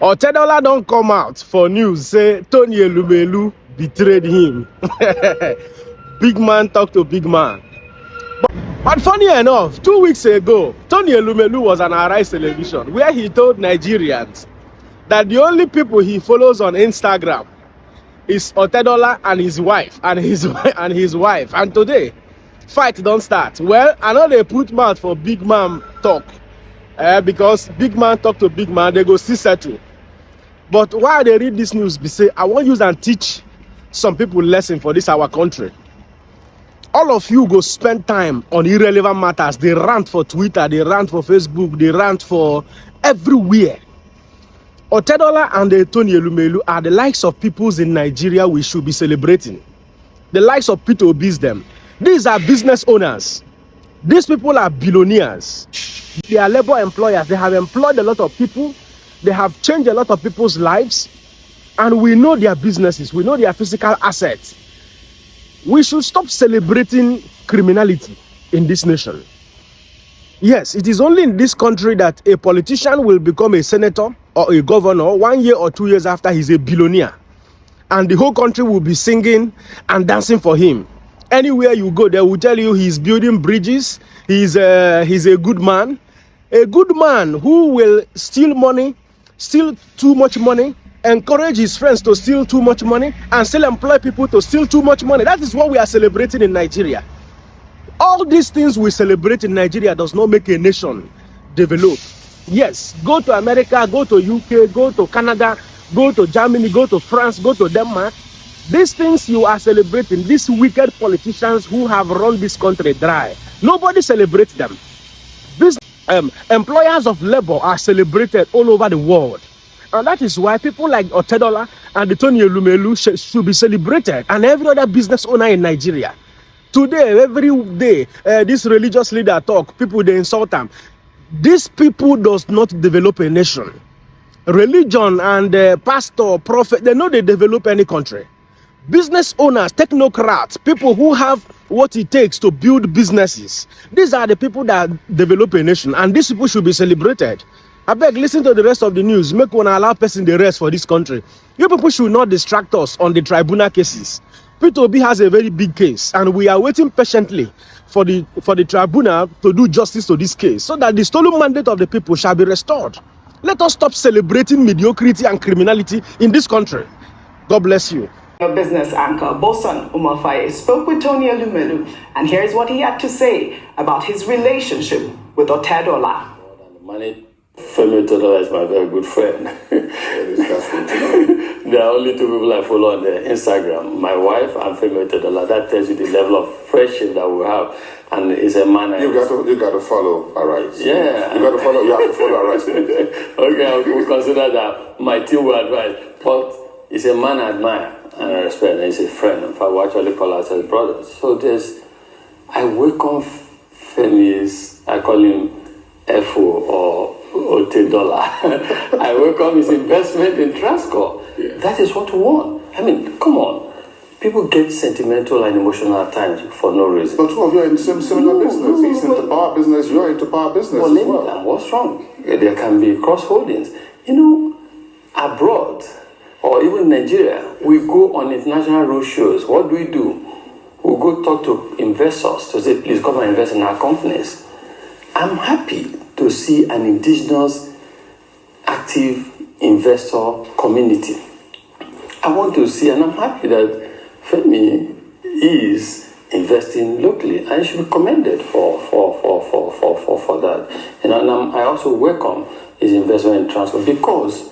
Otedola don't come out for news, say Tony Elumelu betrayed him. Big man talk to big man. But funny enough, 2 weeks ago, Tony Elumelu was on Arise Television where he told Nigerians that the only people he follows on Instagram is Otedola and his wife, and today, fight don't start. Well, I know they put mouth for big man talk, because big man talk to big man, they go still settle. But while they read this news, be say, I want use and teach some people lesson for this our country. All of you go spend time on irrelevant matters. They rant for Twitter, they rant for Facebook, they rant for everywhere. Otedola and Tony Elumelu are the likes of peoples in Nigeria we should be celebrating. The likes of Peter Obis them. These are business owners. These people are billionaires. They are labor employers. They have employed a lot of people. They have changed a lot of people's lives. And we know their businesses. We know their physical assets. We should stop celebrating criminality in this nation. Yes, it is only in this country that a politician will become a senator or a governor 1 year or 2 years after he's a billionaire. And the whole country will be singing and dancing for him. Anywhere you go, they will tell you he's building bridges. He's a good man. A good man who will steal money, steal too much money, encourage his friends to steal too much money, and still employ people to steal too much money. That is what we are celebrating in Nigeria. All these things we celebrate in Nigeria does not make a nation develop. Yes, go to America, go to UK, go to Canada, go to Germany, go to France, go to Denmark. These things you are celebrating, these wicked politicians who have run this country dry, nobody celebrates them. These employers of labor are celebrated all over the world. And that is why people like Otedola and Tony Elumelu should be celebrated, and every other business owner in Nigeria. Today, every day, this religious leader talk, people, they insult them. These people does not develop a nation. Religion and pastor, prophet, they know they develop any country. Business owners, technocrats, people who have what it takes to build businesses. These are the people that develop a nation, and these people should be celebrated. I beg, listen to the rest of the news. Make one allow person the rest for this country. You people should not distract us on the tribunal cases. Peter Obi has a very big case, and we are waiting patiently for the tribunal to do justice to this case, so that the stolen mandate of the people shall be restored. Let us stop celebrating mediocrity and criminality in this country. God bless you. Business anchor Bosan Umafaye spoke with Tony Elumelu, and here's what he had to say about his relationship with Otedola. Femi Otedola is my very good friend. There are only two people I follow on the Instagram, my wife and Femi Otedola. That tells you the level of friendship that we have. And it's a man. You got to follow Arise. Yeah. You have to follow Arise. Okay, I will consider that. My team will advise. But he's a man I admire and I respect, and he's a friend. In fact, we actually call ourselves brothers. So I welcome Femi's, I call him FO or Otedola. I welcome his investment in Transcorp. Yeah. That is what we want. I mean, come on. People get sentimental and emotional at times for no reason. But two of you are in similar business. He's into power business, you're into power business as well. What's wrong? There can be cross-holdings. You know, abroad, or even Nigeria, we go on international road shows. What do? We go talk to investors to say, please come and invest in our companies. I'm happy to see an indigenous active investor community. I want to see, and I'm happy that Femi is investing locally, and he should be commended for that. And I also welcome his investment in Transcorp, because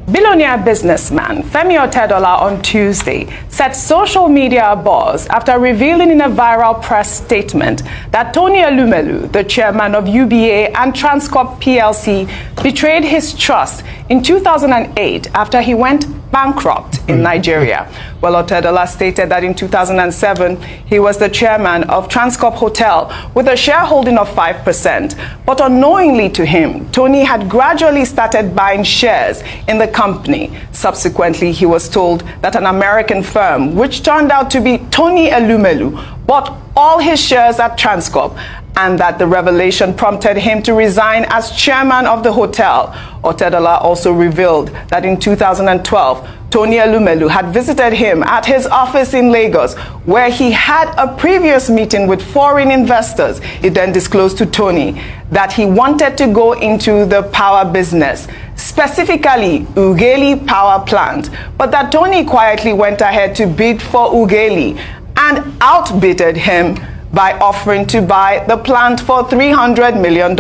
Billionaire businessman Femi Otedola on Tuesday set social media abuzz after revealing in a viral press statement that Tony Elumelu, the chairman of UBA and Transcorp PLC, betrayed his trust in 2008 after he went bankrupt in Nigeria. Well, Otedola stated that in 2007, he was the chairman of Transcorp Hotel with a shareholding of 5%. But unknowingly to him, Tony had gradually started buying shares in the company. Subsequently, he was told that an American firm, which turned out to be Tony Elumelu, bought all his shares at Transcorp and that the revelation prompted him to resign as chairman of the hotel. Otedola also revealed that in 2012, Tony Elumelu had visited him at his office in Lagos, where he had a previous meeting with foreign investors. He then disclosed to Tony that he wanted to go into the power business, specifically Ughelli power plant, but that Tony quietly went ahead to bid for Ughelli and outbidded him by offering to buy the plant for $300 million.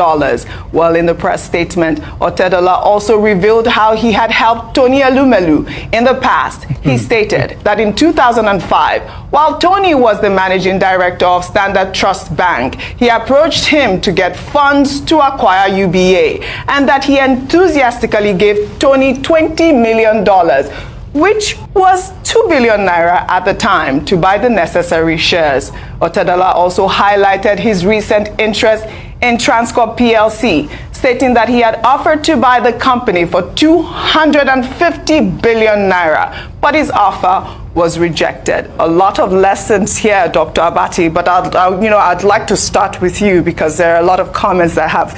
Well, in the press statement, Otedola also revealed how he had helped Tony Elumelu in the past. He stated that in 2005, while Tony was the managing director of Standard Trust Bank, he approached him to get funds to acquire UBA, and that he enthusiastically gave Tony $20 million, which was 2 billion naira at the time, to buy the necessary shares. Otedola also highlighted his recent interest in Transcorp PLC, stating that he had offered to buy the company for 250 billion naira, but his offer was rejected. A lot of lessons here, Dr. Abati, but I'd like to start with you, because there are a lot of comments that have,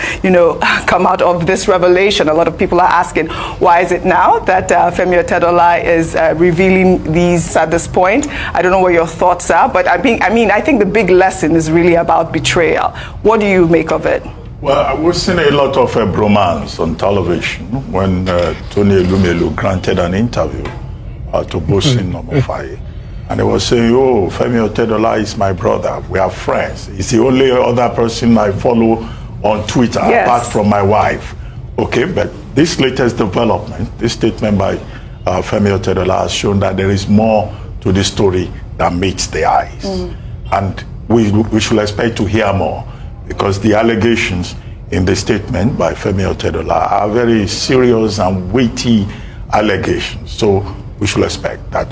come out of this revelation. A lot of people are asking, why is it now that Femi Otedola is revealing these at this point? I don't know what your thoughts are, but I think the big lesson is really about betrayal. What do you make of it? Well, we've seen a lot of bromance on television when Tony Elumelu granted an interview to Bosin Nomofai. And they were saying, oh, Femi Otedola is my brother. We are friends. He's the only other person I follow on Twitter, yes, apart from my wife. Okay, but this latest development, this statement by Femi Otedola has shown that there is more to the story than meets the eyes. And we should expect to hear more, because the allegations in the statement by Femi Otedola are very serious and weighty allegations. So we should expect that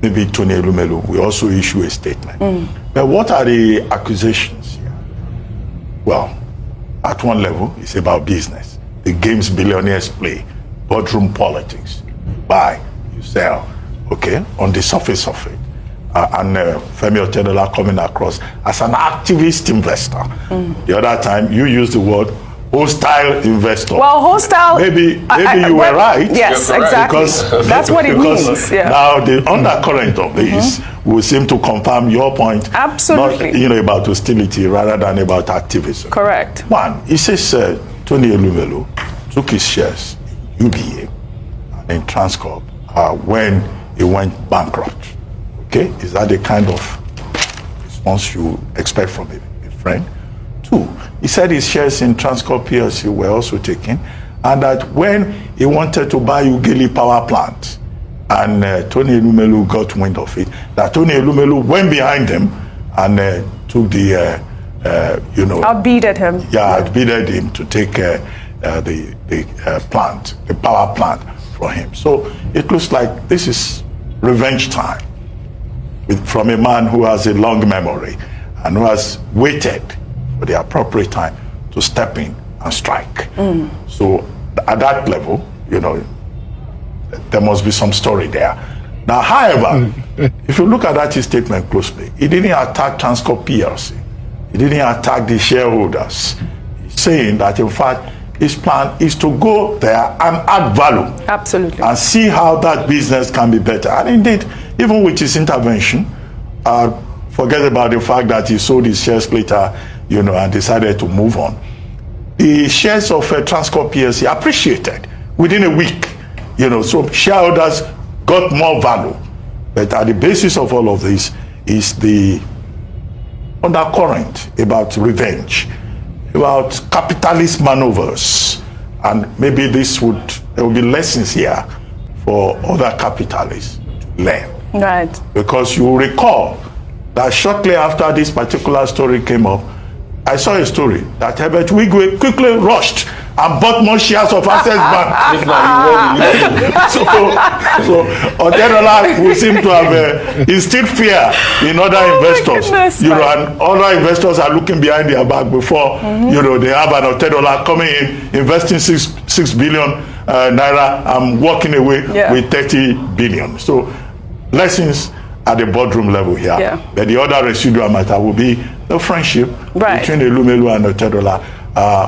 maybe Tony Elumelu will also issue a statement. But what are the accusations here? Well, at one level, it's about business. The games billionaires play, boardroom politics. Buy, you sell, okay, on the surface of it. And Femi Otedola coming across as an activist investor. The other time, you used the word hostile investor. Well, hostile. Maybe you were right. Yes, exactly. Because that's what it means. Yeah. Now the undercurrent of this will seem to confirm your point. Absolutely. Not about hostility rather than about activism. Correct. One, he says Tony Elumelu took his shares in UBA and in Transcorp when he went bankrupt. Okay, is that the kind of response you expect from a friend? Two, he said his shares in Transcorp PLC were also taken, and that when he wanted to buy Ughelli power plant, and Tony Elumelu got wind of it, that Tony Elumelu went behind him and took the, outbidded him. Yeah, outbidded him to take the plant, the power plant from him. So it looks like this is revenge time from a man who has a long memory and who has waited for the appropriate time to step in and strike. So at that level, there must be some story there. Now, however, if you look at that his statement closely, he didn't attack Transcorp PLC. He didn't attack the shareholders. He's saying that, in fact, his plan is to go there and add value. Absolutely. And see how that business can be better. And indeed, even with his intervention, forget about the fact that he sold his shares later, and decided to move on. The shares of Transcorp PLC appreciated within a week, so shareholders got more value. But at the basis of all of this is the undercurrent about revenge, about capitalist maneuvers, and maybe there will be lessons here for other capitalists to learn. Right. Because you will recall that shortly after this particular story came up, I saw a story that Herbert Wigwe quickly rushed and bought more shares of Access Bank. so Otedola will seem to have instilled fear in other investors. And other investors are looking behind their back before they have an Otedola coming in, investing 6 billion naira and walking away with 30 billion. So lessons at the boardroom level here. But the other residual matter will be the friendship Right. between Elumelu and Otedola.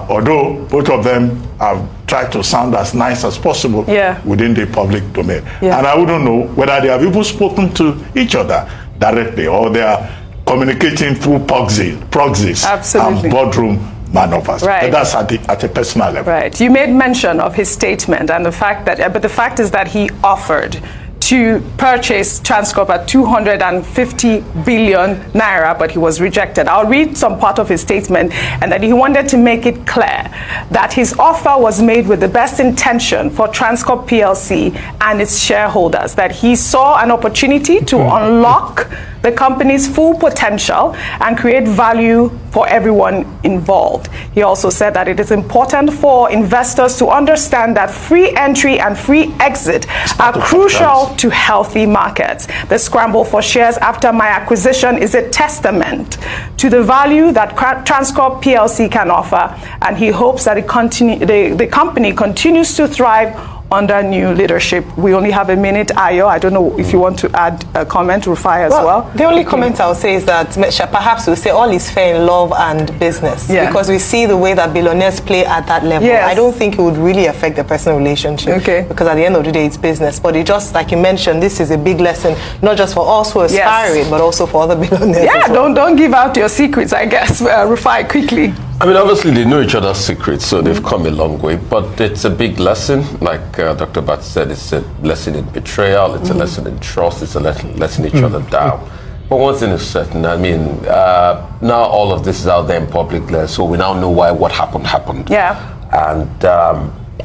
Although both of them have tried to sound as nice as possible within the public domain. Yeah. And I wouldn't know whether they have even spoken to each other directly or they are communicating through proxies Absolutely. and boardroom maneuvers. Right. But that's at a personal level. Right. You made mention of his statement and the fact that, but the fact is that he offered to purchase Transcorp at 250 billion naira, but he was rejected. I'll read some part of his statement, and that he wanted to make it clear that his offer was made with the best intention for Transcorp PLC and its shareholders, that he saw an opportunity to unlock the company's full potential and create value for everyone involved. He also said that it is important for investors to understand that free entry and free exit are crucial to healthy markets. The scramble for shares after my acquisition is a testament to the value that Transcorp PLC can offer, and he hopes that the company continues to thrive under new leadership. We only have a minute, Ayo. I don't know if you want to add a comment, Rufai, as well. The only comment I'll say is that perhaps we'll say all is fair in love and business, because we see the way that billionaires play at that level. Yes. I don't think it would really affect the personal relationship, because at the end of the day, it's business. But it just, like you mentioned, this is a big lesson, not just for us who aspire it, but also for other billionaires. Yeah, as well. don't give out your secrets, I guess. Rufai, quickly. I mean, obviously they know each other's secrets, so they've come a long way. But it's a big lesson, like Dr. Bat said. It's a lesson in betrayal. It's a lesson in trust. It's a letting each other down. But one thing is certain. I mean, now all of this is out there in public, so we now know why what happened. Yeah. And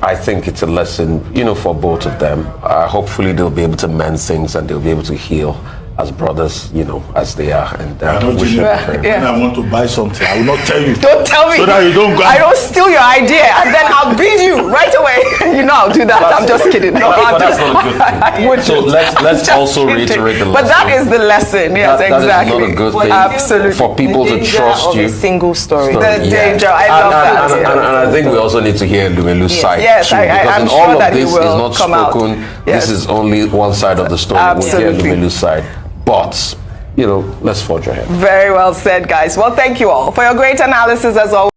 I think it's a lesson, for both of them. Hopefully they'll be able to mend things and they'll be able to heal as brothers, as they are. And when I want to buy something, I will not tell you. Don't tell me. So that you don't go. I don't steal your idea, and then I'll bid you right away. I'll do that. I'm just kidding. No, but that's not a good thing. So let's also reiterate the lesson. But that is the lesson. Yes, exactly. That is not a good thing. Absolutely. For people to trust you. A single story. The danger. I love that. And I think we also need to hear Elumelu's side yes, too, because I'm in sure all that of this is not spoken. Yes. This is only one side of the story. Absolutely. We'll hear Elumelu's side. But let's forge ahead. Very well said, guys. Well, thank you all for your great analysis as always.